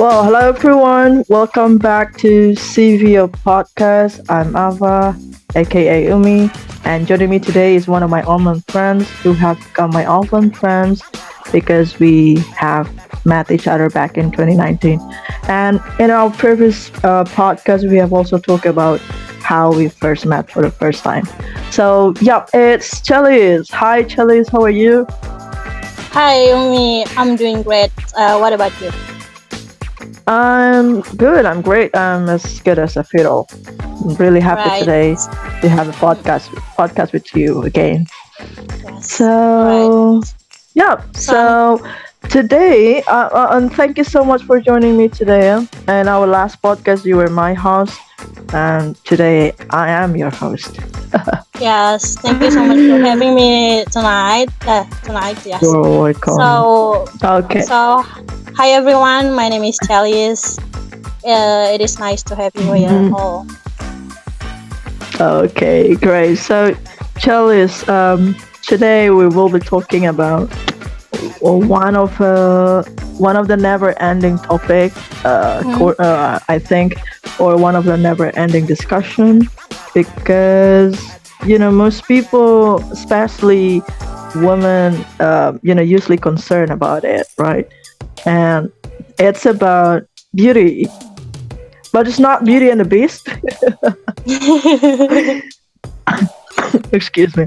Well, hello everyone. Welcome back to SEFEO Podcast. I'm Ava, aka Umi, and joining me today is one of my online friends who have become my online friends because we have met each other back in 2019. And in our previous podcast, we have also talked about how we first met for the first time. So, yeah, it's Chalice. Hi, Chalice. How are you? Hi, Umi. I'm doing great. What about you? I'm good. I'm great. I'm as good as a fiddle. I'm really happy Right. today to have a podcast with you again. Yes. Right. So yeah. So, So today, and thank you so much for joining me today. And our last podcast, you were my host, and today I am your host. yes, thank you so much for having me tonight. Yes. You're welcome. So, Okay. so, hi everyone. My name is Chalice. It is nice to have you here. Mhm. Oh, Okay. Great. So, Chalice, today we will be talking about one of the never-ending topic, mm, I think, or one of the never-ending discussion, because most people, especially women, usually concerned about it, right? And it's about beauty, but it's not Beauty and the Beast. yeah. Excuse me.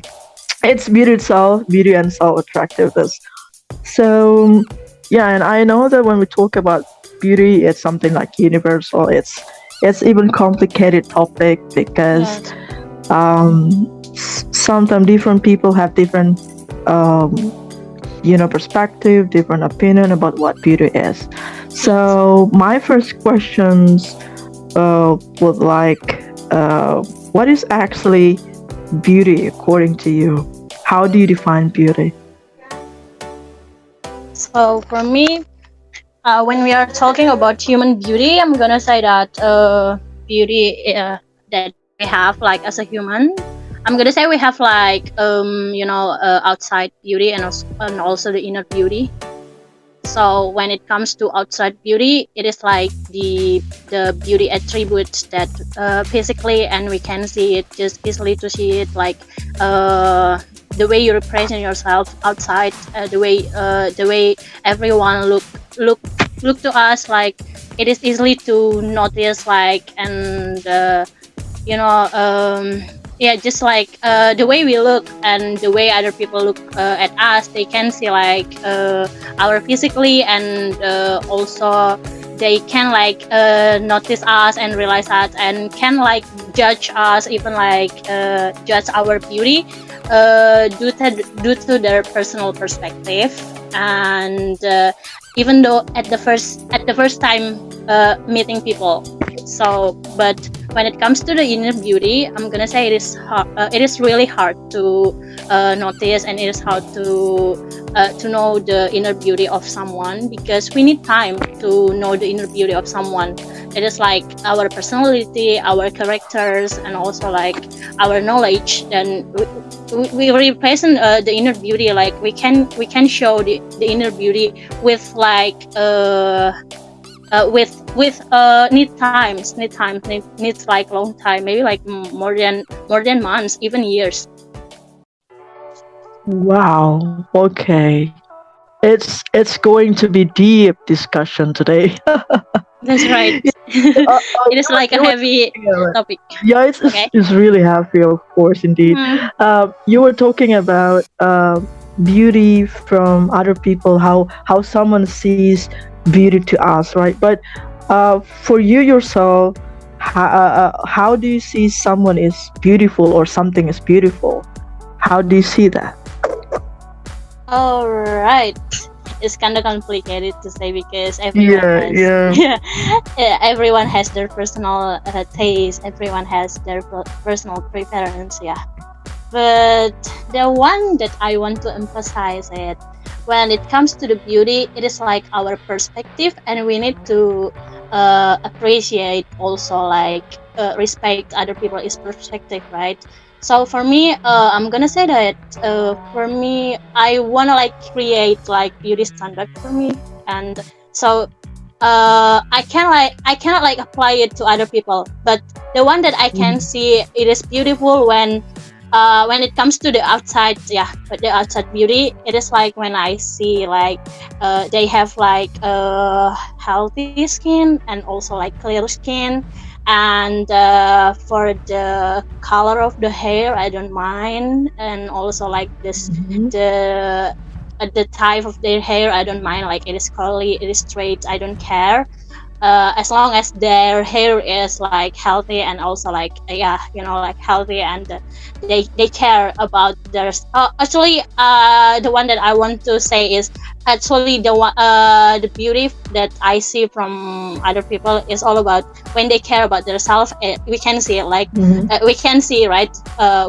It's beauty itself, beauty and self attractiveness. So, yeah, and I know that when we talk about beauty, it's something like universal. It's even complicated topic because yes. sometimes different people have different um, perspective, different opinion about what beauty is. Yes. So my first questions would like, what is actually beauty according to you? How do you define beauty? So for me, when we are talking about human beauty, I'm gonna say that beauty that we have like as a human, I'm gonna say we have like outside beauty and also the inner beauty. So when it comes to outside beauty, it is like the beauty attributes that physically and we can see it just easily to see it like the way you represent yourself outside, the way everyone look look to us like it is easily to notice like and you know yeah, just like the way we look and the way other people look at us, they can see like our physically and also they can like notice us and realize us and can like judge us, even like judge our beauty due to their personal perspective. And even though at the first time meeting people. So but when it comes to the inner beauty, I'm gonna say it is really hard to notice, and it is hard to know the inner beauty of someone, because we need time to know the inner beauty of someone. It is like our personality, our characters, and also like our knowledge. Then we represent the inner beauty. Like we can show the inner beauty with like needs like long time, maybe like more than months, even years. Wow. Okay. It's going to be deep discussion today. That's right. uh, It is like a you were heavy topic. yeah, it's, it's Okay. it's really happy, of course, indeed. Mm, You were talking about beauty from other people, how someone sees beauty to us, right? But for you yourself, how do you see someone is beautiful or something is beautiful? How do you see that? all right. It's kind of complicated to say because everyone Yeah, has yeah. everyone has their personal taste. Everyone has their personal preference. Yeah. But the one that I want to emphasize it, when it comes to the beauty, it is like our perspective, and we need to appreciate also like respect other people's perspective, right? So for me, I'm gonna say that for me, I wanna like create like beauty standard for me, and so I cannot like apply it to other people, but the one that I can see it is beautiful when it comes to the outside, but the outside beauty, it is like when I see like they have like healthy skin and also like clear skin, and for the color of the hair I don't mind, and also like this the type of their hair I don't mind, like it is curly, it is straight, I don't care, as long as their hair is like healthy and also like like healthy, and they care about their actually the one that I want to say is actually the one the beauty that I see from other people is all about when they care about themselves. We can see it like we can see, right,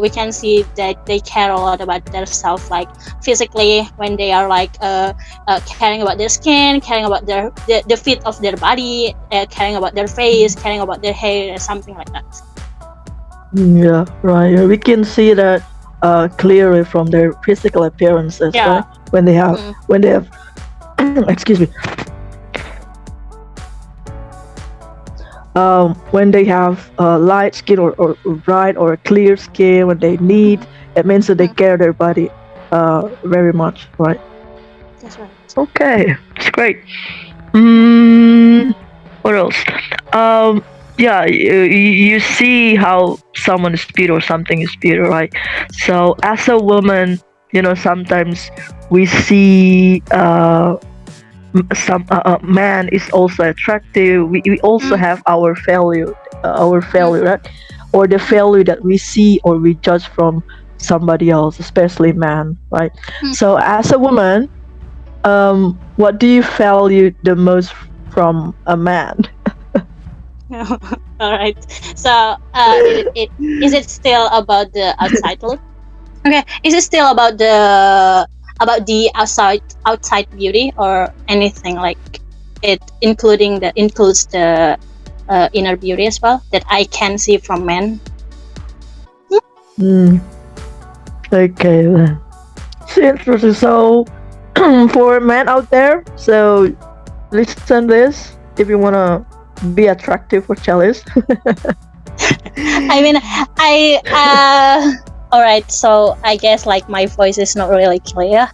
we can see that they care a lot about themselves, like physically when they are like caring about their skin, caring about the fit of their body, caring about their face, caring about their hair, something like that. Yeah, right. We can see that clearly from their physical appearances, right? When they have excuse me. When they have light skin or bright or clear skin, when they need, it means that they care their body very much, right? That's right. Okay, it's great. What else? Yeah, you see how someone is beautiful or something is beautiful, right? So as a woman, sometimes we see some man is also attractive. We also have our value, right? Or the value that we see or we judge from somebody else, especially man, right? So as a woman, what do you value the most from a man? All right. So, is it still about the outside look? Okay. Is it still about the outside beauty, or anything like it includes the inner beauty as well that I can see from men? Okay then. It's interesting. So for men out there, so listen this if you wanna be attractive or jealous. I mean, all right. So I guess like my voice is not really clear,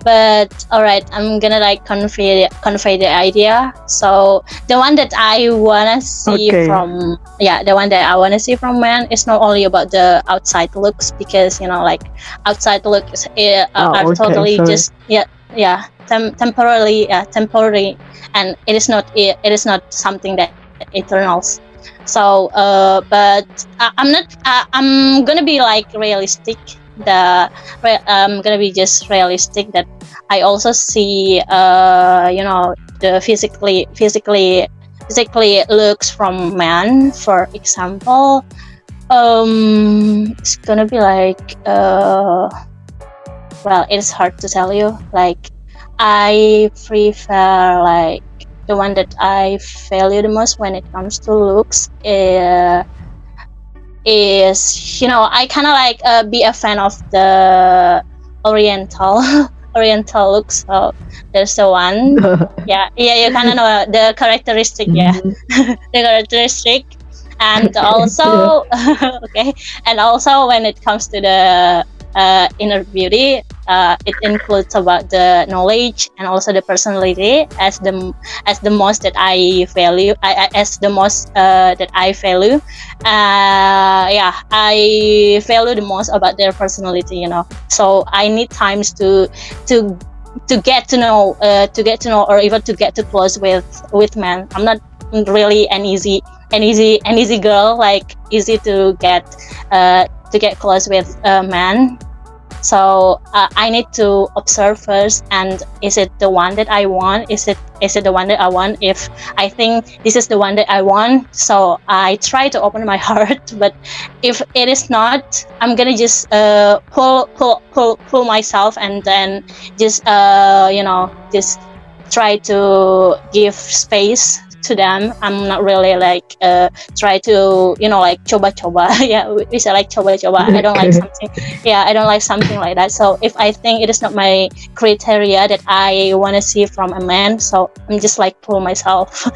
but all right, I'm gonna like convey the idea. So the one that I wanna see from the one that I wanna see from men is not only about the outside looks, because like outside looks are totally just temporary, and it is not something that eternals. So but I'm gonna be like realistic. I'm gonna be just realistic that I also see the physically looks from men. For example, it's gonna be like well, it's hard to tell you. Like I prefer like the one that I value the most when it comes to looks is I kind of like be a fan of the oriental looks. So there's the one. You kind of know the characteristic. The characteristic. And also okay, and also when it comes to the inner beauty, it includes about the knowledge and also the personality as the most that I value. As the most that I value. I value the most about their personality. So I need times to get to know, or even to get too close with men. I'm not really an easy girl, like easy to get close with a man. So I need to observe first, and is it the one that I want? Is it the one that I want? If I think this is the one that I want, so I try to open my heart. But if it is not, I'm gonna just pull myself, and then just just try to give space to them. I'm not really like try to like coba-coba. Yeah, we say like coba-coba. I don't like Okay. something. Yeah, I don't like something like that. So if I think it is not my criteria that I want to see from a man, so I'm just like pull myself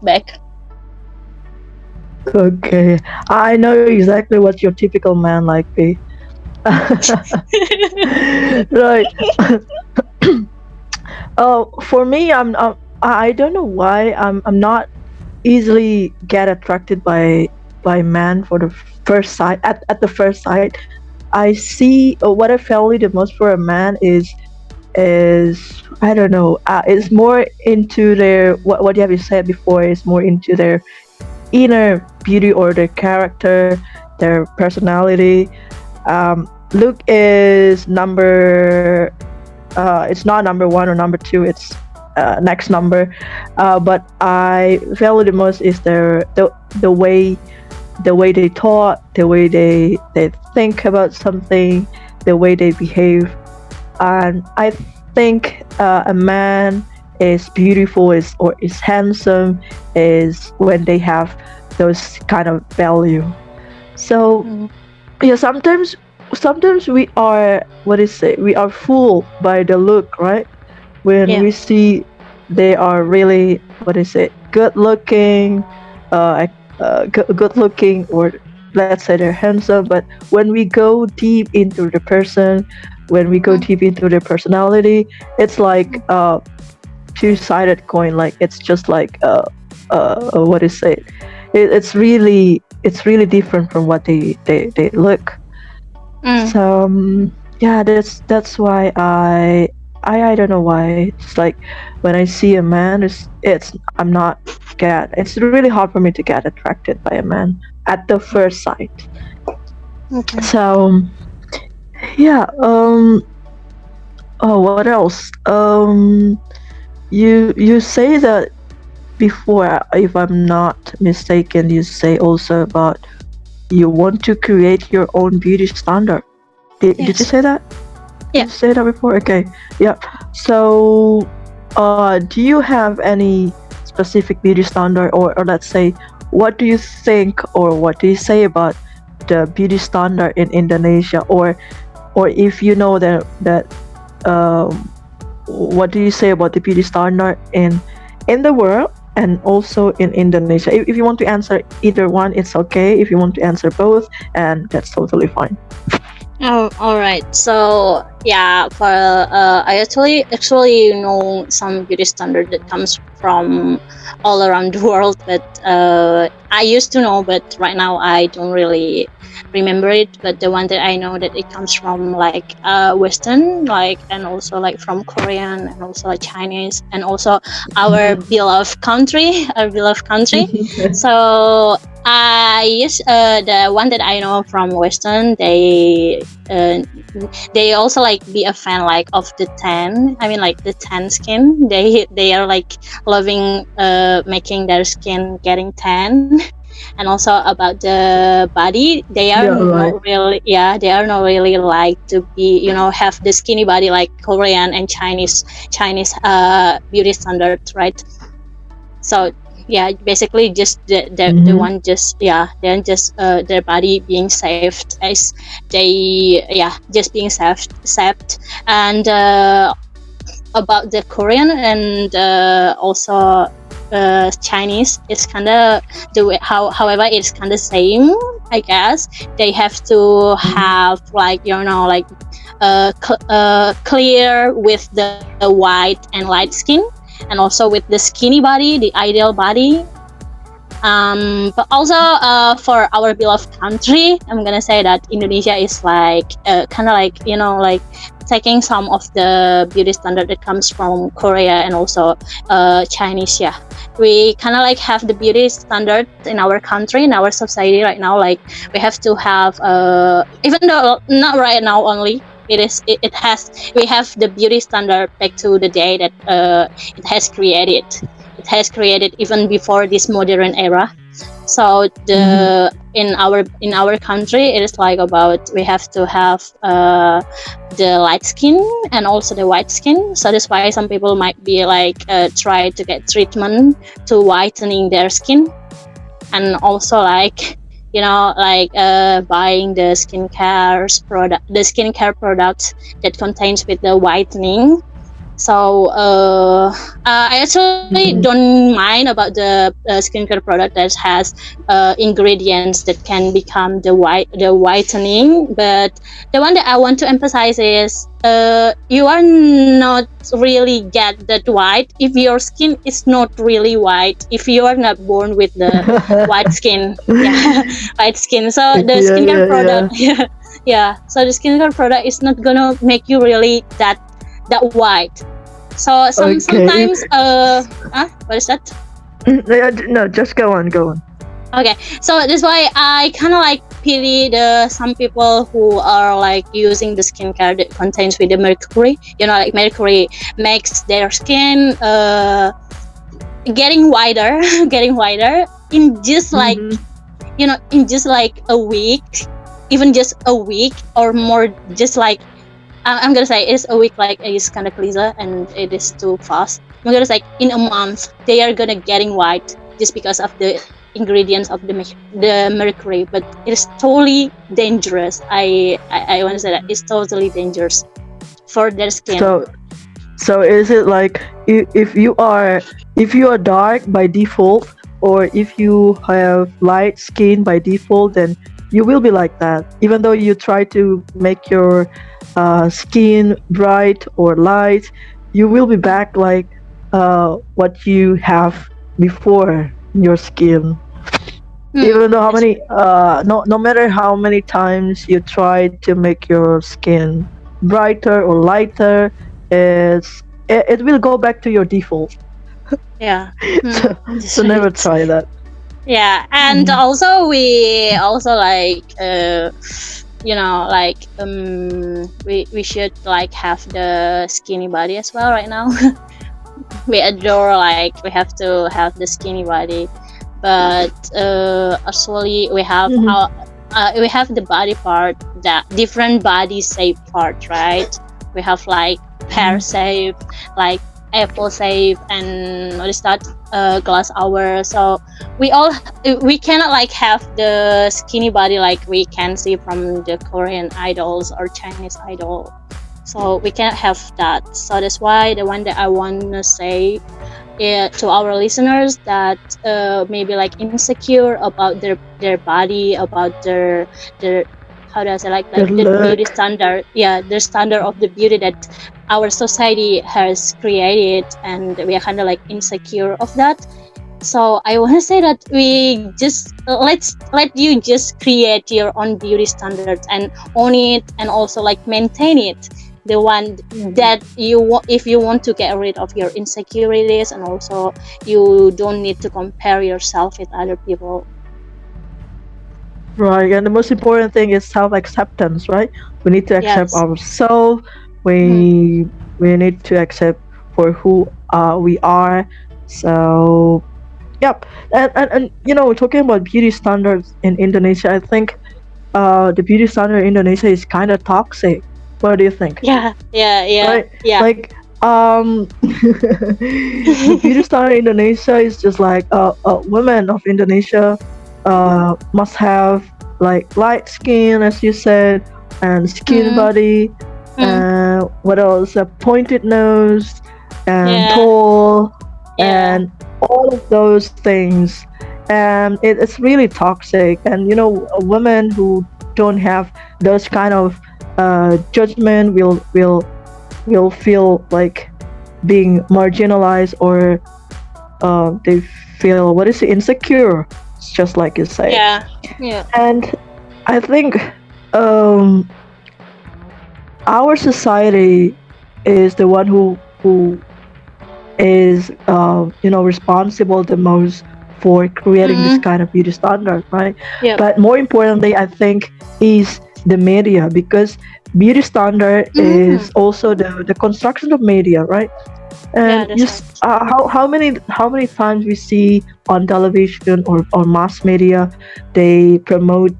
back. Okay. I know exactly what your typical man like be. Right. Oh, for me, I don't know why I'm not easily get attracted by man for the first sight. At the first sight, I see what I value the most for a man is I don't know. It's more into their what you have said before. Is more into their inner beauty or their character, their personality. Look is number. It's not number one or number two. It's next number. But I value the most is the way they talk, the way they think about something, the way they behave, and I think a man is beautiful is handsome is when they have those kind of value. So Mm. yeah, sometimes we are what is it? We are fooled by the look, right? When Yeah. we see they are really what is it? Good looking, good looking, or let's say they're handsome. But when we go deep into the person, when we go Mm. deep into their personality, it's like two-sided coin. Like it's just like what is it? It's really different from what they look. Mm. So yeah, that's why I don't know why it's like when I see a man, it's I'm not get. It's really hard for me to get attracted by a man at the first sight. Okay. So yeah. Oh, what else? You say that before, if I'm not mistaken, you say also about you want to create your own beauty standard. Did you Yes. say that? Did Yeah. you say that before? Okay. Yeah. So, do you have any specific beauty standard, or let's say, what do you think, or what do you say about the beauty standard in Indonesia, or if you know that what do you say about the beauty standard in the world and also in Indonesia? If you want to answer either one, it's okay. If you want to answer both, and that's totally fine. Oh, all right. So yeah, for I actually know some beauty standard that comes from all around the world, but I used to know, but right now I don't really remember it. But the one that I know that it comes from like Western, like, and also like from Korean, and also like Chinese, and also our beloved country, So the one that I know from Western, they also like be a fan like of the tan. I mean like the tan skin. They are like loving making their skin getting tan. And also about the body, they are Yeah, right. not really they are not really like to be have the skinny body like Korean and Chinese beauty standards, right? So yeah, basically just the one just then just their body being saved as they just being saved. And about the Korean and also Chinese, it's kind of the way however it's kind of same, I guess. They have to have like like clear with the white and light skin, and also with the skinny body, the ideal body. But also for our beloved country, I'm gonna say that Indonesia is like kind of like like taking some of the beauty standard that comes from Korea and also Chinese. Yeah, we kind of like have the beauty standard in our country, in our society right now. Like we have to have even though not right now only. We have the beauty standard back to the day that it has created. It has created even before this modern era. So Mhm. in our country, it is like about we have to have the light skin and also the white skin. So that's why some people might be like try to get treatment to whitening their skin, and also like like buying the skincare products that contains with the whitening. So I actually Mhm. don't mind about the skincare product that has ingredients that can become the whitening, but the one that I want to emphasize is you are not really get that white if your skin is not really white, if you are not born with the white skin. Yeah, white skin. So the Yeah, skincare yeah, product, yeah. yeah, yeah. So the skincare product is not gonna make you really that white. So Okay. sometimes what is that? Yeah, no, just go on, go on. Okay, so that's why I kind of like pity the some people who are like using the skincare that contains with the mercury. Like mercury makes their skin getting whiter, getting whiter in just like Mhm. in just like a week, even just a week or more. Just like I'm gonna say it's a week, like it's kind of cliche and it is too fast. I'm gonna say in a month they are gonna getting white just because of the ingredients of the mercury, but it's totally dangerous. I want to say that it's totally dangerous for their skin. So, so is it like if you are dark by default, or if you have light skin by default, then you will be like that. Even though you try to make your skin bright or light, you will be back like what you have before your skin. Even though how That's many no matter how many times you try to make your skin brighter or lighter, it will go back to your default. yeah. so, That's so never right. try that. Yeah, and Mhm. also we also like like we should like have the skinny body as well right now. We adore like we have to have the skinny body, but actually Mhm. we have the body part, that different body shape part, right? We have like pear Mhm. shape, like apple shape, and what is that, glass hour. So we all we cannot like have the skinny body like we can see from the Korean idols or Chinese idol. So we can't have that. So that's why the one that I want to say to our listeners that maybe like insecure about their body, about their how do I say, like Good the beauty luck. standard, yeah, the standard of the beauty that our society has created, and we are kind of like insecure of that. So I want to say that we just let you just create your own beauty standards and own it, and also like maintain it, the one that you want, if you want to get rid of your insecurities, and also you don't need to compare yourself with other people. Right, and the most important thing is self-acceptance, right? We need to accept Yes. ourselves. Mm-hmm. We need to accept for who we are. So, yep. And talking about beauty standards in Indonesia, I think the beauty standard in Indonesia is kind of toxic. What do you think? Yeah, yeah, yeah, Right? yeah. Like, the beauty standard in Indonesia is just like women of Indonesia must have like light skin, as you said, and skin Mm-hmm. body. What else? A pointed nose and Yeah, tall, yeah, and all of those things. And it's really toxic. And women who don't have those kind of judgment will feel like being marginalized, or they feel, what is it, insecure. It's just like you say. yeah, yeah. And I think um, our society is the one who is responsible the most for creating this Mm-hmm. kind of beauty standard, right? Yep. But more importantly, I think is the media, because beauty standard Mm-hmm. is also the construction of media, right? Yeah, And that's right. how many times we see on television or mass media, they promote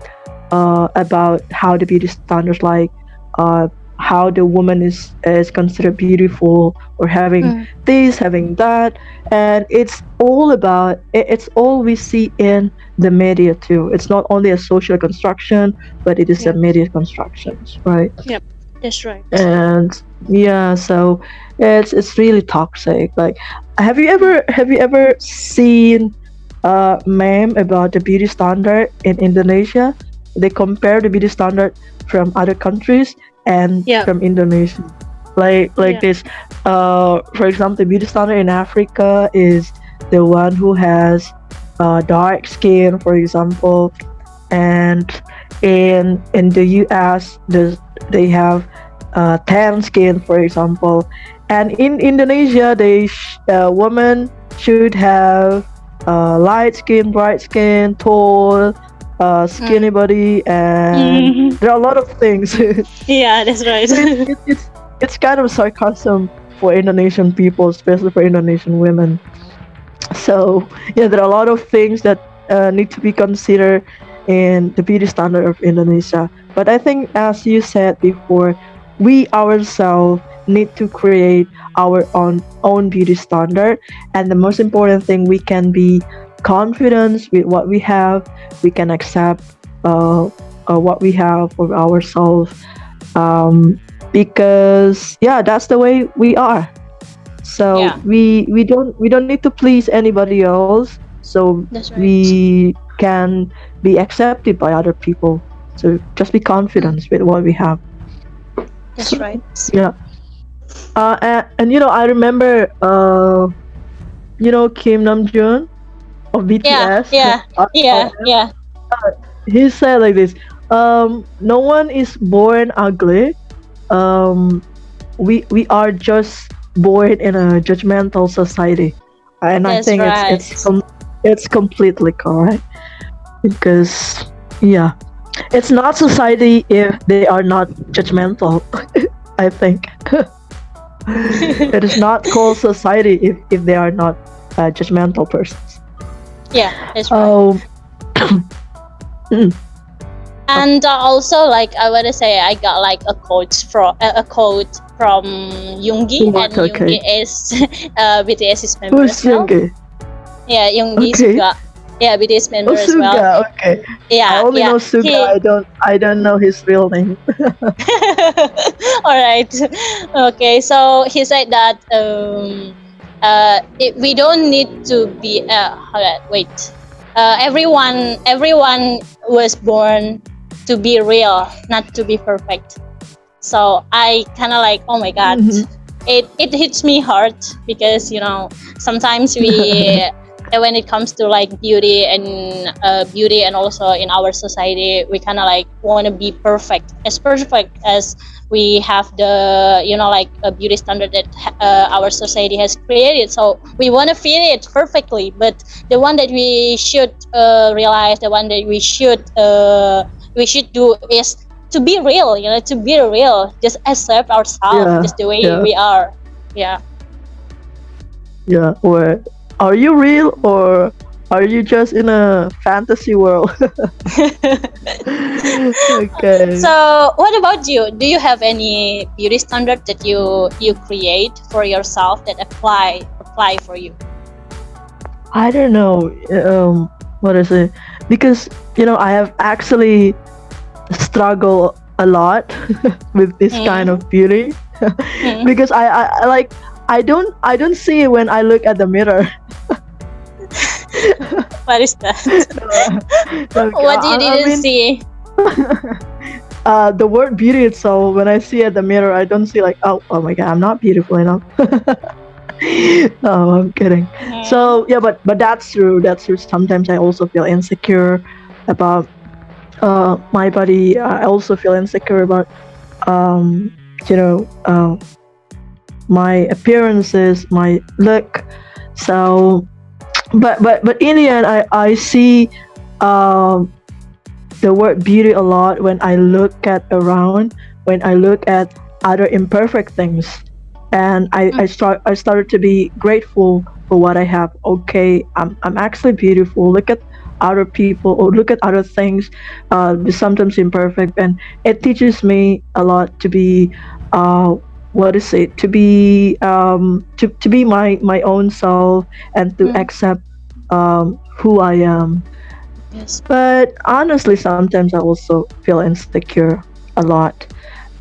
about how the beauty standards, like uh, how the woman is considered beautiful, or having Mm, this, having that, and it's all we see in the media too. It's not only a social construction, but it is a yeah. media constructions, right? Yep. That's right. And yeah, so it's really toxic. Like, Mm. have you ever seen a meme about the beauty standard in Indonesia? They compare the beauty standard from other countries and Yeah. from Indonesia. Like Yeah. this, for example, the beauty standard in Africa is the one who has dark skin, for example, and in the US, they have tan skin, for example, and in Indonesia, women should have light skin, bright skin, tall, Mm. skinny body, and Mhm. there are a lot of things. So Yeah, that's right. it's kind of sarcasm for Indonesian people, especially for Indonesian women. So yeah, there are a lot of things that need to be considered in the beauty standard of Indonesia. But I think, as you said before, we ourselves need to create our own beauty standard. And the most important thing, we can be confident with what we have. We can accept what we have for ourselves. Um, because yeah, that's the way we are. So Yeah, we don't need to please anybody else. So that's right. we can be accepted by other people. So just be Mm, confident with what we have. that's So right. yeah. And I remember Kim Namjoon of Yeah, BTS. yeah, yeah, yeah. He said like this: no one is born ugly. Um, we are just born in a judgmental society, and I That's think right. it's completely correct, because yeah, it's not society if they are not judgmental. I think it is not called society if they are not judgmental persons. Yeah, that's right. Oh. mm, And also, like I want to say, I got like a quote from Yoongi, and what? Yoongi Okay. is BTS's member Who's as well. Yoongi? Yeah, Yoongi Okay. Suga. Yeah, BTS Oh, member as well. Suga. Okay. I Yeah, only yeah. know Suga. He. I don't know his real name. All right. Okay. So he said that we don't need to be wait. Everyone was born to be real, not to be perfect. So I kind of like, oh my god, Mhm. it hits me hard, because sometimes we when it comes to like beauty and also in our society, we kind of like want to be perfect, as we have the like a beauty standard that our society has created. So we want to fit it perfectly, but the one that we should realize, the one that we should do is to be real, to be real, just accept ourselves Yeah. just the way Yeah. we are. Yeah. Yeah. Or are you real, or are you just in a fantasy world? Okay. So what about you? Do you have any beauty standard that you create for yourself that apply for you? I don't know. What is it? Because I have actually struggled a lot with this kind Mm. of beauty. Mm. Because I like, I don't see it when I look at the mirror. What is that? Like, What you I didn't mean, see? the word beauty itself, when I see at the mirror, I don't see like, oh my god, I'm not beautiful enough. No, I'm kidding. Mm. So yeah, but that's true. That's true. Sometimes I also feel insecure about my body. I also feel insecure about um, you know uh, my appearances, my look. So, but in the end, I see um, the word beauty a lot when I look at around, when I look at other imperfect things, and Mm. I started to be grateful for what I have. Okay, I'm actually beautiful. Look at other people, or look at other things, sometimes imperfect, and it teaches me a lot to be, uh, what is it? To be, to be my own self, and to Mm. accept who I am. Yes. But honestly, sometimes I also feel insecure a lot.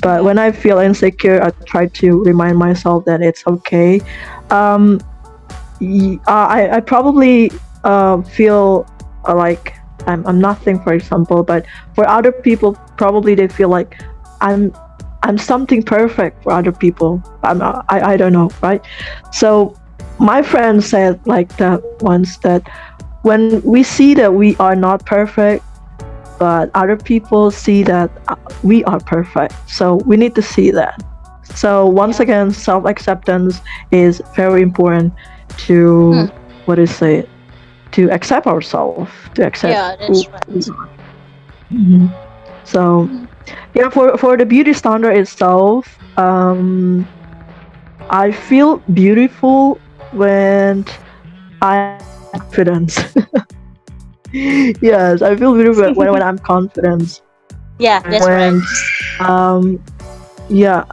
But Yeah. when I feel insecure, I try to remind myself that it's okay. Um, I probably feel like I'm nothing, for example, but for other people, probably they feel like I'm I'm something perfect for other people. I don't know, right? So my friend said like that once, that when we see that we are not perfect, but other people see that we are perfect. So we need to see that. So once Yeah. again, self-acceptance is very important to, Mm. what is it? To accept ourselves, to accept Yeah, who that's we right. are. Mhm. So Mm. yeah, for the beauty standard itself, I feel beautiful when I have confidence. Yes, I feel beautiful when I'm confident. Yeah, that's right. When yeah,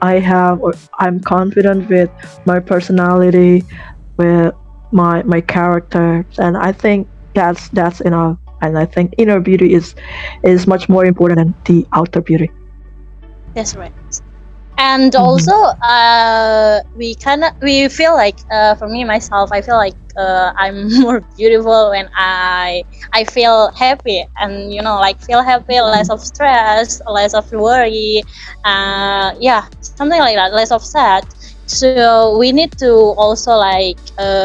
I have, or I'm confident with my personality, with my character, and I think that's enough. And I think inner beauty is much more important than the outer beauty. That's right. And Hmm. also, we feel like, for me myself, I feel like I'm more beautiful when I feel happy, and like feel happy, less of stress, less of worry, yeah, something like that, less of sad. So we need to also like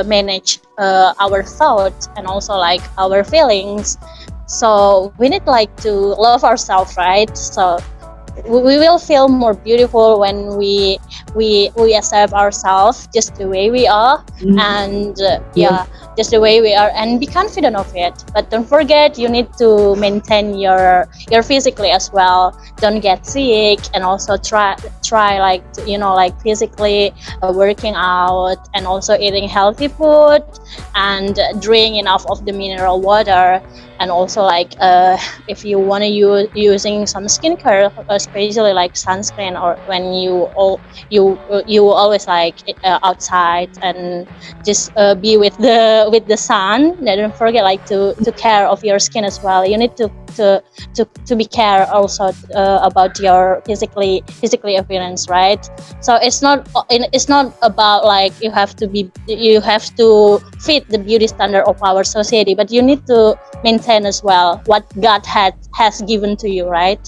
manage our thoughts and also like our feelings. So we need like to love ourselves, right? So we will feel more beautiful when we accept ourselves just the way we are, and Yeah. yeah, just the way we are, and be confident of it. But don't forget, you need to maintain your physically as well. Don't get sick, and also try like like physically working out, and also eating healthy food, and drink enough of the mineral water. And also like if you want to use using some skincare, especially like sunscreen, or when you always like outside, and just be with the sun. Then don't forget like to care of your skin as well. You need to be care also about your physically appearance, right? So it's not about like you have to fit the beauty standard of our society, but you need to maintain as well what God has given to you, right?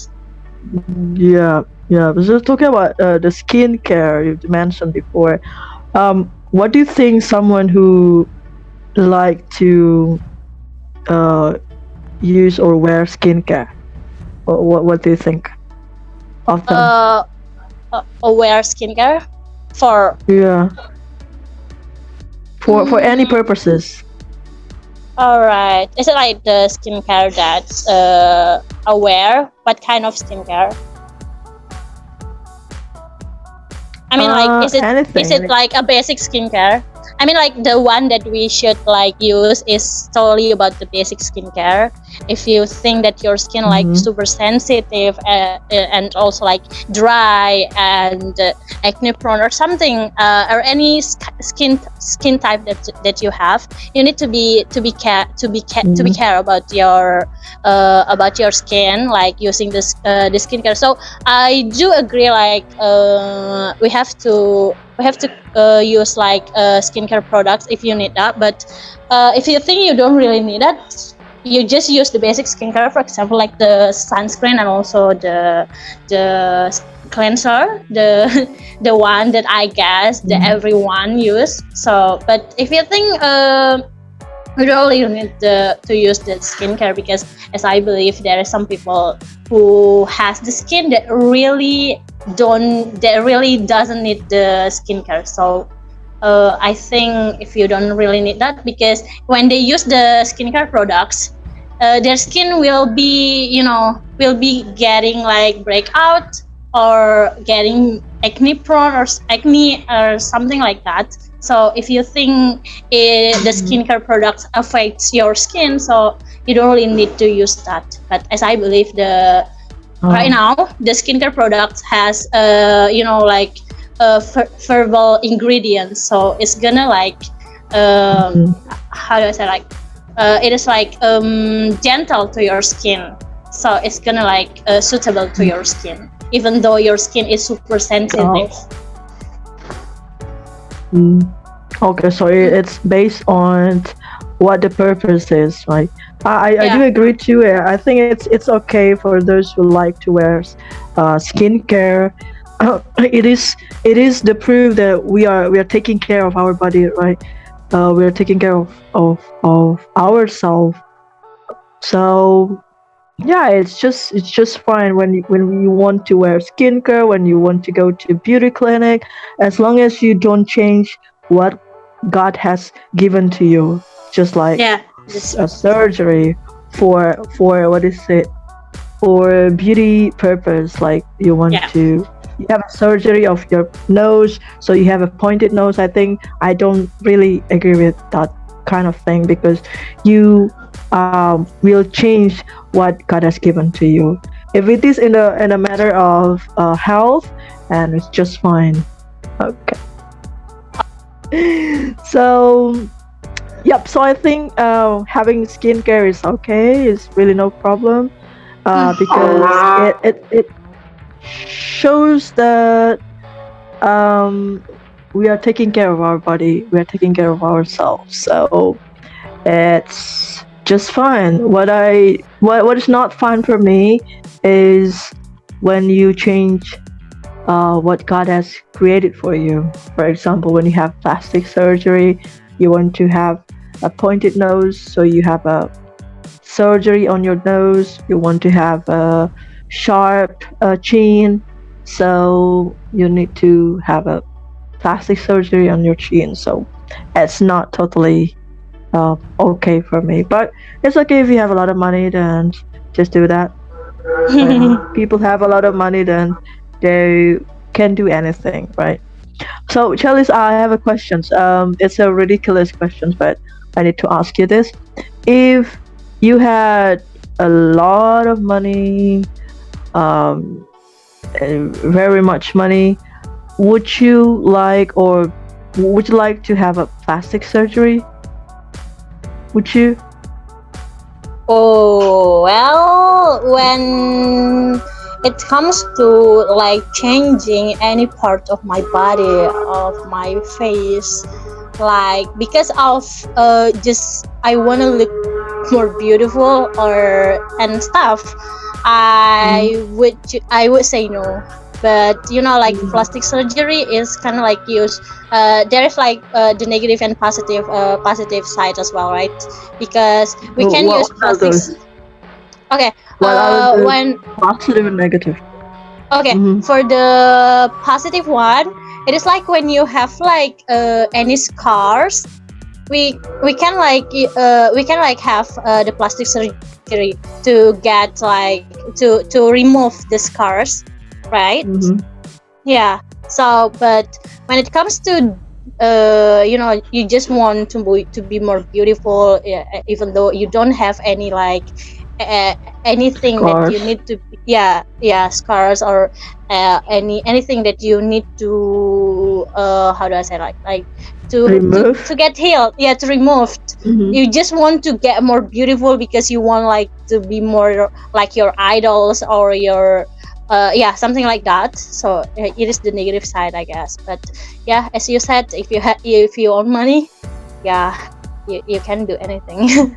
Yeah, yeah. Just talking about the skincare you mentioned before. What do you think someone who like to uh, use or wear skincare? What do you think of them? uh Aware skincare for Yeah, for any mm, purposes. all right, is it like the skincare that's aware? What kind of skincare? I mean, like, is Anything. it like a basic skincare? I mean, like the one that we should like use is totally about the basic skincare. If you think that your skin like Mhm. super sensitive, and also like dry, and acne prone or something, or any skin type that you have, you need to be Mhm. care about your skin, like using this the skincare. So I do agree, like we have to use like skincare products if you need that. But if you think you don't really need that, you just use the basic skincare, for example, like the sunscreen, and also the cleanser, the the one that I guess that Mhm. everyone use. So, but if you think you really need to use the skincare, because as I believe there are some people who has the skin that really doesn't need the skincare. So I think if you don't really need that, because when they use the skincare products, their skin will be getting like breakout, or getting acne prone or acne or something like that. So if you think the skincare products affects your skin, so you don't really need to use that. But as I believe right now the skincare products has like verbal ingredients, so it's gonna like how do I say, like it is like gentle to your skin, so it's gonna like suitable to your skin, even though your skin is super sensitive. Okay, so it's based on what the purpose is, right? I do agree too. I think it's okay for those who like to wear skincare. It is the proof that we are taking care of our body, right? We are taking care of ourselves. So yeah, it's just fine when you want to wear skincare, when you want to go to beauty clinic, as long as you don't change what God has given to you, just like a surgery for what is it, for beauty purpose, like you want to, you have a surgery of your nose, so you have a pointed nose. I think I don't really agree with that kind of thing, because you will change what God has given to you. If it is in a matter of health, and it's just fine. Okay. So so I think having skincare is okay. It's really no problem, because it shows that we are taking care of our body, we are taking care of ourselves. So it's just fine. What is not fine for me is when you change what God has created for you. For example, when you have plastic surgery, you want to have a pointed nose, so you have a surgery on your nose. You want to have a sharp chin, so you need to have a plastic surgery on your chin. So it's not totally okay for me, but it's okay if you have a lot of money, then just do that. When people have a lot of money, then they can do anything, right? So Chalice, I have a question. It's a ridiculous question, but I need to ask you this. If you had a lot of money, very much money, would you like to have a plastic surgery? Would you? Oh, well, when it comes to like changing any part of my body, of my face, like because of just I want to look more beautiful and stuff, I would say no. But like plastic surgery is kind of like use there is like the negative and positive side as well, right? Because we can use plastics. Okay. When positive and negative. Okay, for the positive one, it is like when you have like any scars, we can like have the plastic surgery to get like to remove the scars, right? Yeah. So, but when it comes to you just want to be more beautiful, even though you don't have any like anything scars that you need to scars or anything that you need to how do I say, like to get healed, to remove. You just want to get more beautiful because you want like to be more like your idols or your something like that. So it is the negative side, I guess. But as you said, if you own money, you can do anything.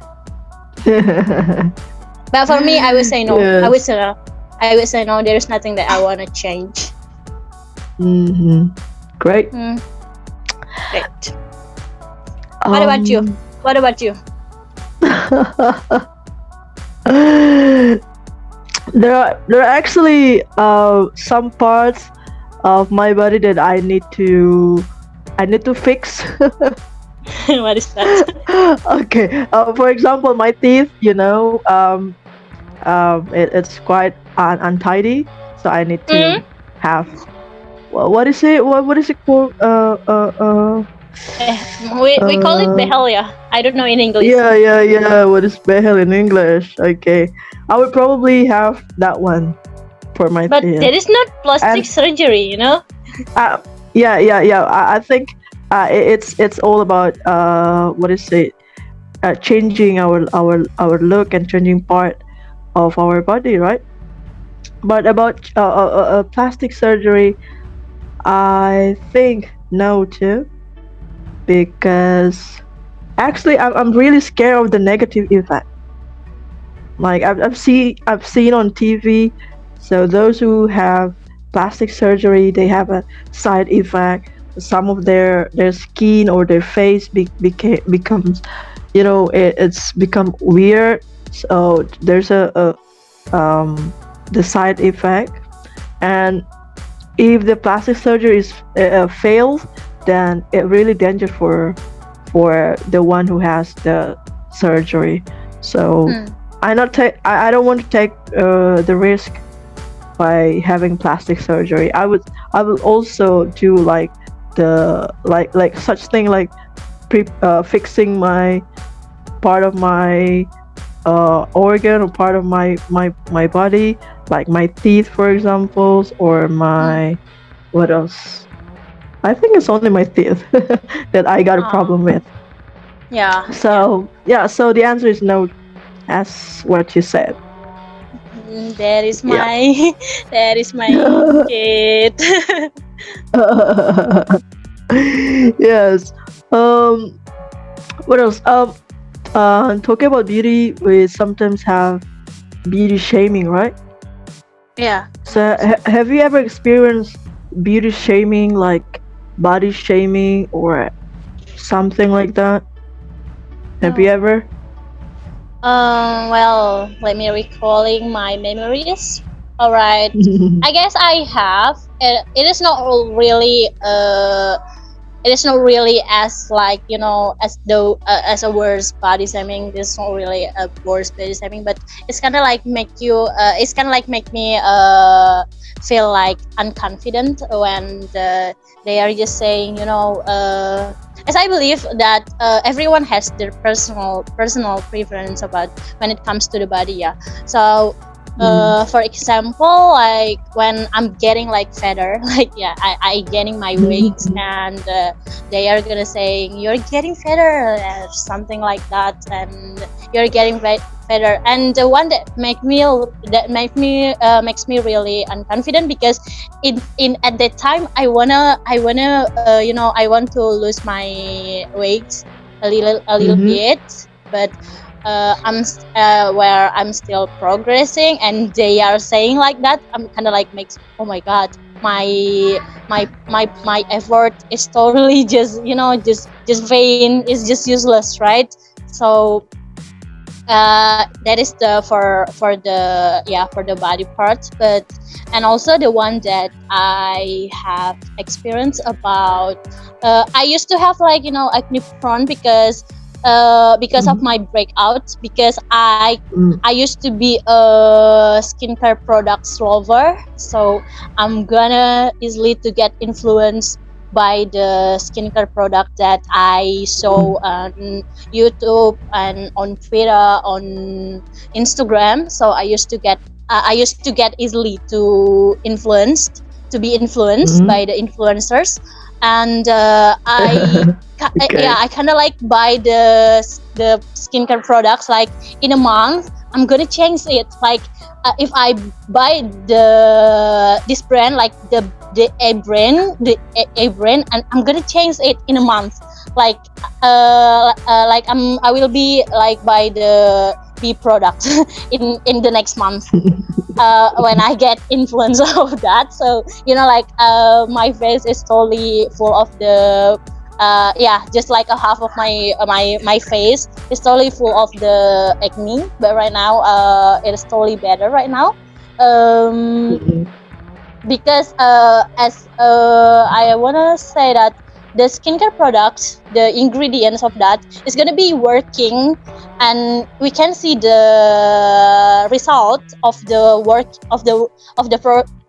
But for me, I would say no. Yes. I would say no. There is nothing that I want to change. Great. Great. What about you? There are actually some parts of my body that I need to fix. What is that? Okay. For example, my teeth. It's quite untidy, so I need to have. What is it? What is it called? Eh, we call it Uh, behalia. I don't know in English. yeah. What is behel in English? Okay, I would probably have that one for my But teeth. that is not plastic And surgery, you know? uh, yeah. I think it's all about what is it? Changing our look and changing part of our body, right? But about plastic surgery, I think no too, because actually I'm really scared of the negative effect. Like I've seen on TV, so those who have plastic surgery, they have a side effect. Some of their skin or their face becomes, it's become weird. So there's the side effect, and if the plastic surgery is fails, then it really dangerous for the one who has the surgery. So Hmm. I don't want to take the risk by having plastic surgery. I will also do like the like such thing like fixing my part of my organ or part of my body, like my teeth, for example, or Hmm. my what else? I think it's only my teeth that I got a Uh, problem with. yeah, yeah. So yeah, so the answer is no, as what you said. That is Yeah. my that is my kid. Yes. Um. What else? Talking about beauty, we sometimes have beauty shaming, right? Yeah. So, have you ever experienced beauty shaming, like body shaming or something like that? Have you Oh. ever? Well, let me recalling my memories. All right. I guess I have. It is not really it is not really as like as though as a worse body shaming. It's not really a worse body shaming, but it's kind of like make you it's kind of like make me feel like unconfident when they are just saying as I believe that everyone has their personal preference about when it comes to the body, yeah. So for example, like when I'm getting like fatter, like yeah, I getting my weight, and they are gonna say you're getting fatter, something like that, and you're getting fatter. And the one makes me really unconfident, because in at that time I want to lose my weight a little Mm-hmm. bit, but where I'm still progressing, and they are saying like that, I'm kind of like makes, oh my god, my effort is totally just just vain, it's just useless, right? So that is the for the for the body part. But and also the one that I have experience about, I used to have like acne prone because of my breakout, because I used to be a skincare products lover, so I'm gonna easily to get influenced by the skincare product that I saw on YouTube and on Twitter, on Instagram. So I used to get easily to be influenced Mm-hmm. by the influencers, and Okay. I kind of like buy the skincare products like in a month. I'm gonna change it. Like if I buy this brand, like the A brand, and I'm gonna change it in a month. Like I will be like buy the B product in the next month. When I get influence of that, so my face is totally full of the just like a half of my face is totally full of the acne, but right now it is totally better right now. um Mhm. because as I wanna say that the skincare products, the ingredients of that is gonna be working and we can see the result of the work of the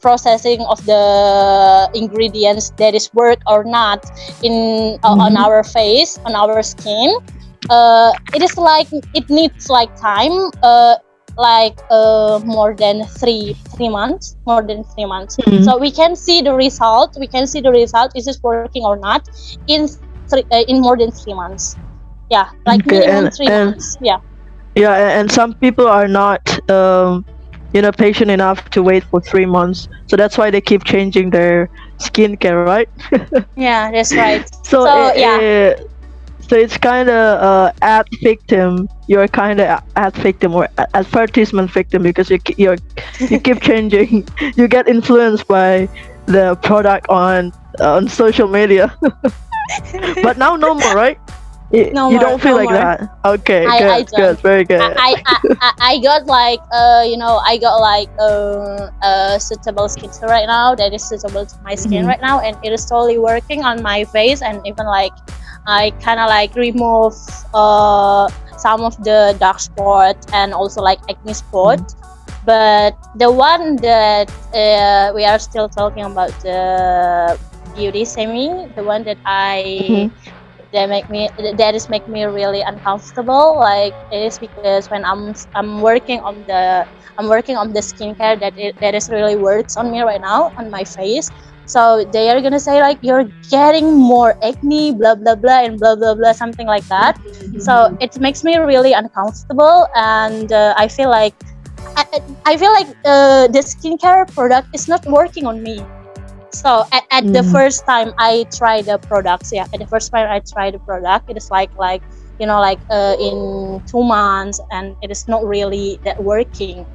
processing of the ingredients that is work or not in on our face, on our skin. It is like it needs like time, more than three months, Mhm. so we can see the result, is this working or not in in more than 3 months. Yeah, like Okay, minimum 3 months. Yeah. and some people are not patient enough to wait for 3 months, so that's why they keep changing their skincare, right? Yeah, that's right. So So yeah. so it's kind of ad victim. You're kind of ad victim or advertisement victim because you keep changing. You get influenced by the product on social media. But now no more, right? No You more, don't feel no like more. that. Okay, I don't. good, very good. I got like I got like suitable skincare right now that is suitable to my skin Mhm. right now, and it is totally working on my face, and even like I kind of like remove some of the dark spot and also like acne spot. But the one that we are still talking about, the beauty semi, the one that Mhm. that is make me really uncomfortable. Like it is because when I'm working on the skincare that is really works on me right now on my face. So they are gonna say like you're getting more acne, blah blah blah, and blah blah blah, something like that. So it makes me really uncomfortable, and I feel like the skincare product is not working on me. So at the first time I try the products, at the first time I try the product, it is like in 2 months, and it is not really that working.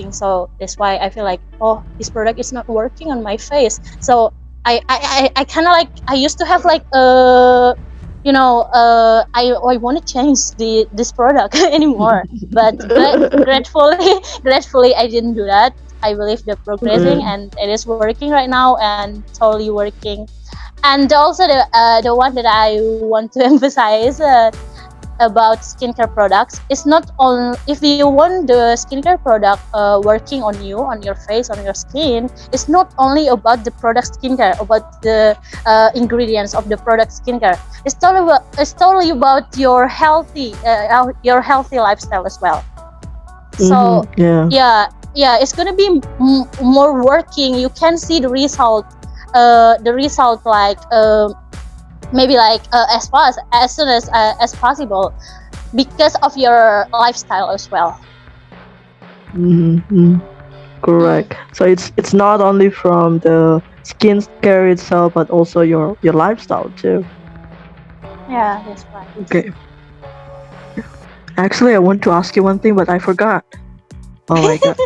So that's why I feel like, oh, this product is not working on my face. So I kind of like, I used to have like I want to change this product anymore, but gratefully I didn't do that. I believe they're progressing, and it is working right now, and totally working. And also the one that I want to emphasize about skincare products is not only, if you want the skincare product working on you, on your face, on your skin, it's not only about the product skincare, about the ingredients of the product skincare. It's totally about your healthy lifestyle as well. So Yeah. it's gonna be more working. You can see the result like maybe like as soon as possible, because of your lifestyle as well. Mm-hmm. Correct. So it's not only from the skincare itself, but also your lifestyle too. Yeah, that's right. Okay. Actually, I want to ask you one thing, but I forgot. Oh my god.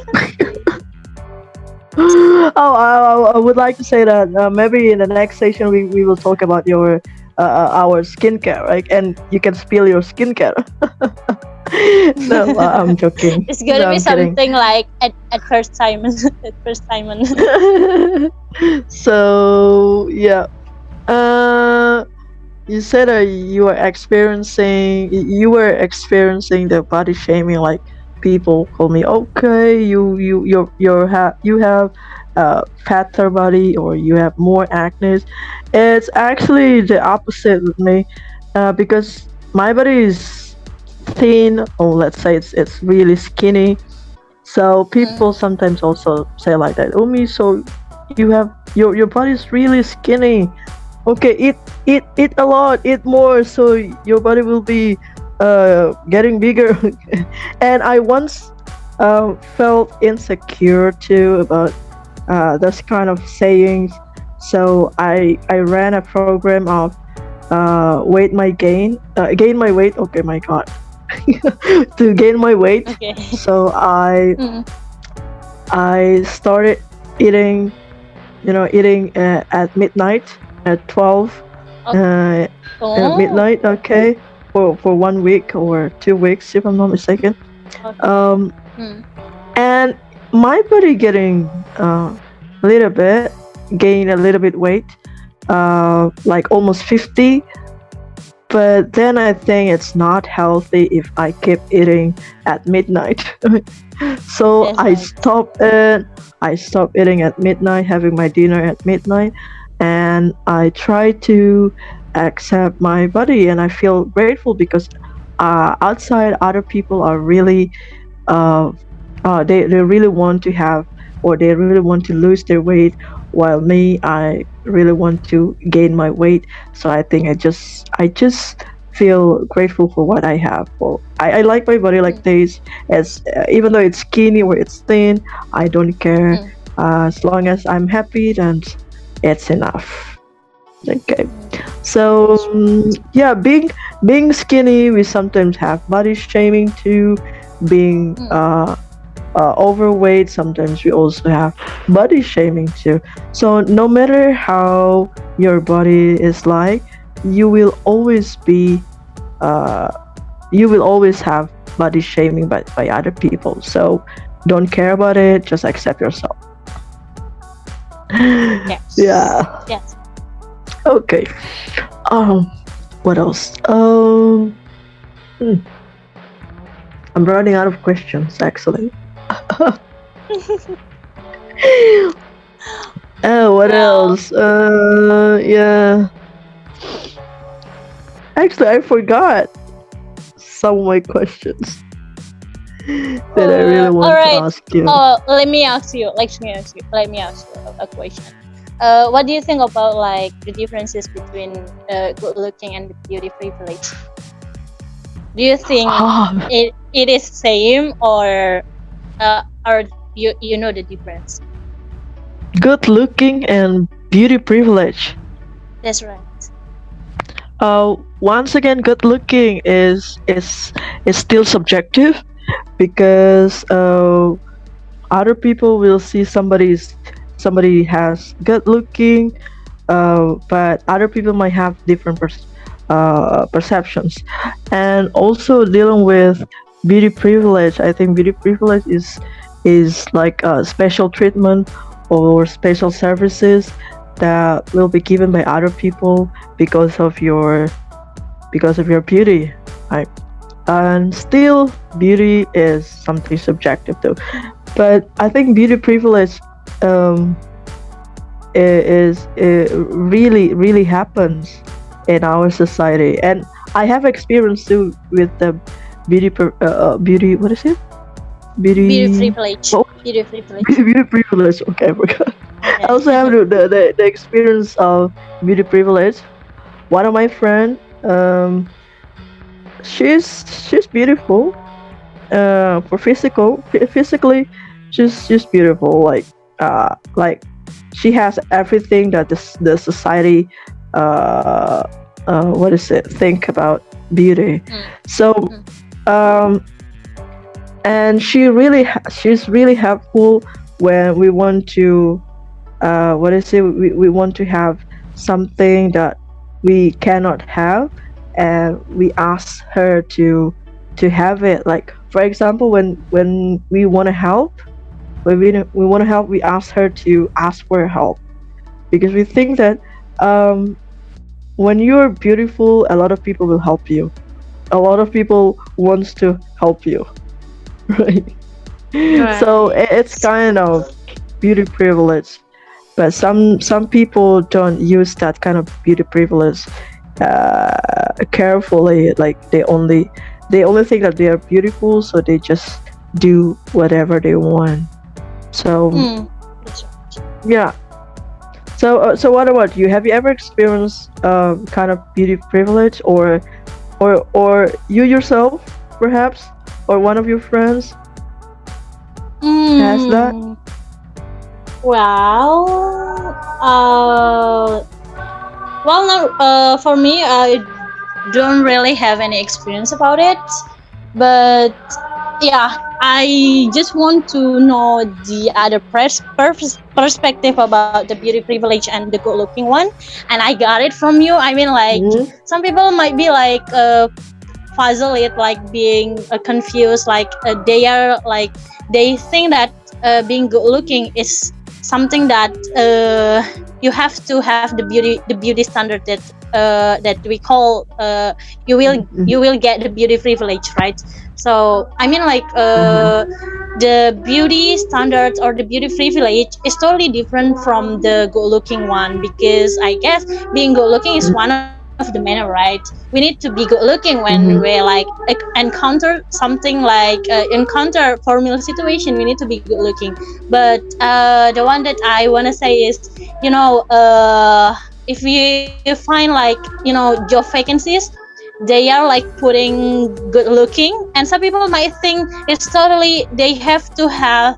I would like to say that maybe in the next session we will talk about your our skincare, right? And you can spill your skincare. No, I'm joking. It's gonna No, be I'm kidding. something like at first time. At first time. So yeah, you said you were experiencing the body shaming, like people call me, okay, you have fatter body, or you have more acne. It's actually the opposite with me, because my body is thin, or let's say it's really skinny. So people sometimes also say like that, Umi, so you have your body's really skinny. Okay, eat a lot, eat more, so your body will be getting bigger. And I once felt insecure too about those kind of sayings. So I ran a program of gain my weight. Okay, my god. To gain my weight. Okay. So I started eating, at midnight, at 12 at midnight. Okay, for 1 week or 2 weeks, if I'm not mistaken. Okay. And my body getting a little bit, gain a little bit weight, like almost 50. But then I think it's not healthy if I keep eating at midnight. So That's right. I stop eating at midnight, having my dinner at midnight, and I try to accept my body, and I feel grateful because outside other people are really uh, they really want to have, or they really want to lose their weight, while me, I really want to gain my weight. So I think I just feel grateful for what I have. Well, I like my body like Mm, this, as even though it's skinny or it's thin, I don't care. mm, As long as I'm happy, then it's enough. Okay. mm. So That's right. yeah, being skinny, we sometimes have body shaming too. Being Mm, overweight, sometimes we also have body shaming too. So no matter how your body is like, you will always be uh, you will always have body shaming by other people. So don't care about it, just accept yourself. yes. Yeah. Yes. Okay. um what else? Hmm, I'm running out of questions actually. Oh, what Well, else? Yeah. Actually, I forgot some of my questions that I really all want to right. ask you. Oh, let me ask you. Let me ask you a question. What do you think about like the differences between good looking and the beauty privilege? Do you think Ah, it is same or you know the difference? good looking and beauty privilege. That's right. Once again, good looking is still subjective because other people will see somebody has good looking, but other people might have different perceptions. And also dealing with beauty privilege, I think beauty privilege is like a special treatment or special services that will be given by other people because of your beauty, right? And still, beauty is something subjective though. But I think beauty privilege um, it really happens in our society, and I have experience too with the beauty. What is it? Beauty Beauty. privilege. Oh, Beauty privilege. beauty privilege. Okay, I forgot. I also have Yeah. the experience of beauty privilege. One of my friend, she's beautiful. For physically, she's beautiful. Like she has everything that the society, uh, what is it? Think about beauty. Mm, So, mm, um, and she's really helpful when we want to, what is it? We want to have something that we cannot have, and we ask her to have it. Like for example, when we want to help, we want to help, we ask her to ask for help because we think that um, when you're beautiful, a lot of people will help you. A lot of people wants to help you, right? So right. it's kind of beauty privilege, but some people don't use that kind of beauty privilege carefully. Like they only think that they are beautiful, so they just do whatever they want. So Mm, that's right. yeah. So what about you? Have you ever experienced kind of beauty privilege, or you yourself, perhaps, or one of your friends has that? Mm, well, uh, no. For me, I don't really have any experience about it, but yeah, I just want to know the other perspective about the beauty privilege and the good looking one, and I got it from you. I mean, like Mm-hmm. some people might be like puzzle it, like being confused, like they are like they think that being good looking is something that you have to have the beauty standard that we call you will get the beauty privilege, right? So I mean, like the beauty standards or the beauty privilege is totally different from the good looking one, because I guess being good looking is one of the manner, right? We need to be good looking when we Mm-hmm. like encounter something like encounter formal situation. We need to be good looking. But the one that I want to say is, if you find like job vacancies, they are like putting good looking, and some people might think it's totally they have to have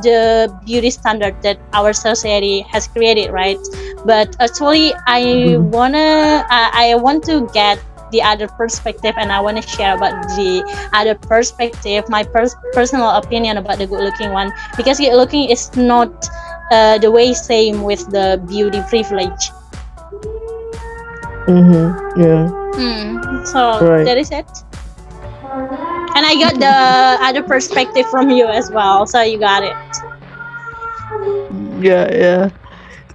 the beauty standard that our society has created, right? But actually I want to get the other perspective, and I want to share about the other perspective, my personal opinion about the good looking one, because good looking is not the way same with the beauty privilege. Mm-hmm. Yeah. So Right. that is it. And I got the other perspective from you as well, so you got it. Yeah. Yeah.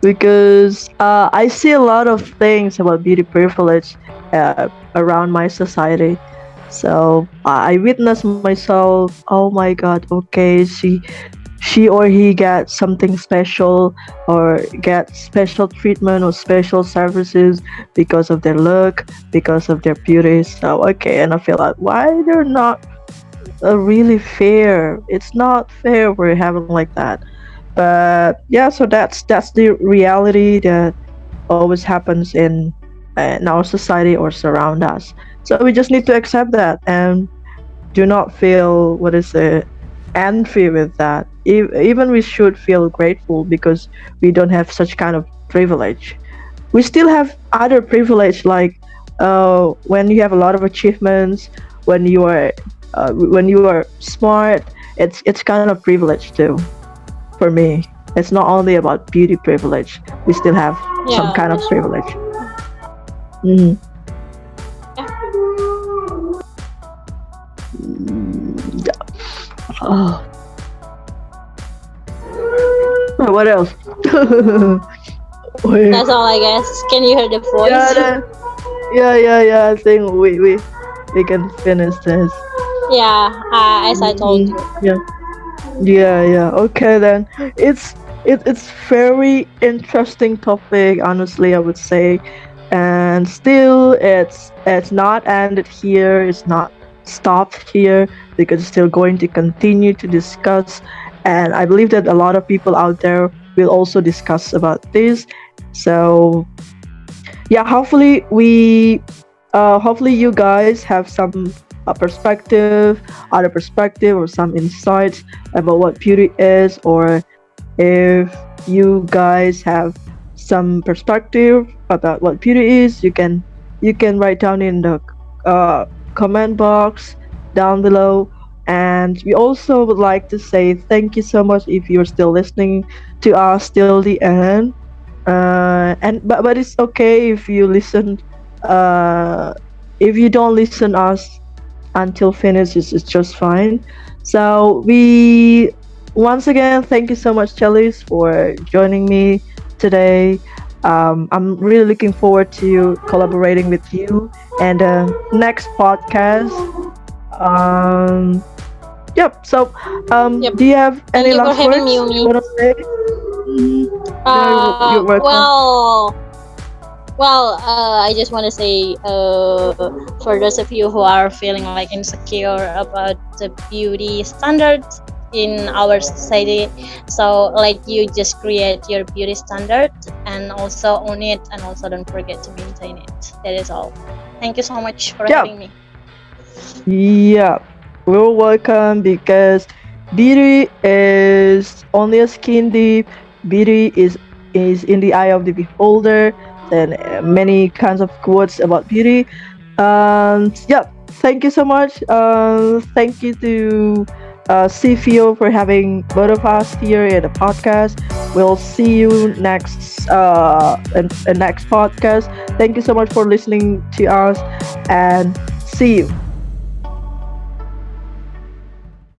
Because I see a lot of things about beauty privilege around my society. So I witness myself. Oh my God! Okay, she or he gets something special, or get special treatment or special services because of their look, because of their beauty. So okay, and I feel like, why they're not really fair? It's not fair we're having like that. But yeah, so that's the reality that always happens in our society or surround us. So we just need to accept that and do not feel, what is it, envy with that. Even we should feel grateful because we don't have such kind of privilege. We still have other privilege, like when you have a lot of achievements, when you are smart. It's kind of privilege too. For me, it's not only about beauty privilege. We still have some Yeah, kind of that's true. privilege. Mm. Oh, what else? Wait. That's all, I guess. Can you hear the Yeah, voice? yeah. I think we can finish this. Yeah, as I told Mhm. you. Yeah, yeah. Okay then. It's very interesting topic. Honestly, I would say, and still, it's not ended here. It's not stopped here because it's still going to continue to discuss. And I believe that a lot of people out there will also discuss about this. So yeah, hopefully you guys have some other perspective, or some insights about what beauty is, or if you guys have some perspective about what beauty is, you can write down in the uh, comment box down below. And we also would like to say thank you so much if you're still listening to us till the end. And but it's okay if you listen. Uh, if you don't listen us until finish, it's just fine. So we once again thank you so much, Chalice, for joining me today. I'm really looking forward to collaborating with you and next podcast. Um, yep. So, Yep. do you have Thank any you for last having words me, you Umi. want to say? Yeah, you're welcome. I just want to say, for those of you who are feeling like insecure about the beauty standards in our society, so like you just create your beauty standard and also own it, and also don't forget to maintain it. That is all. Thank you so much for Yeah. having me. Yeah, we're welcome because beauty is only a skin deep. Beauty is in the eye of the beholder. And many kinds of quotes about beauty. Yeah, thank you so much. Thank you to CFEO for having both of us here at the podcast. We'll see you next in next podcast. Thank you so much for listening to us, and see you.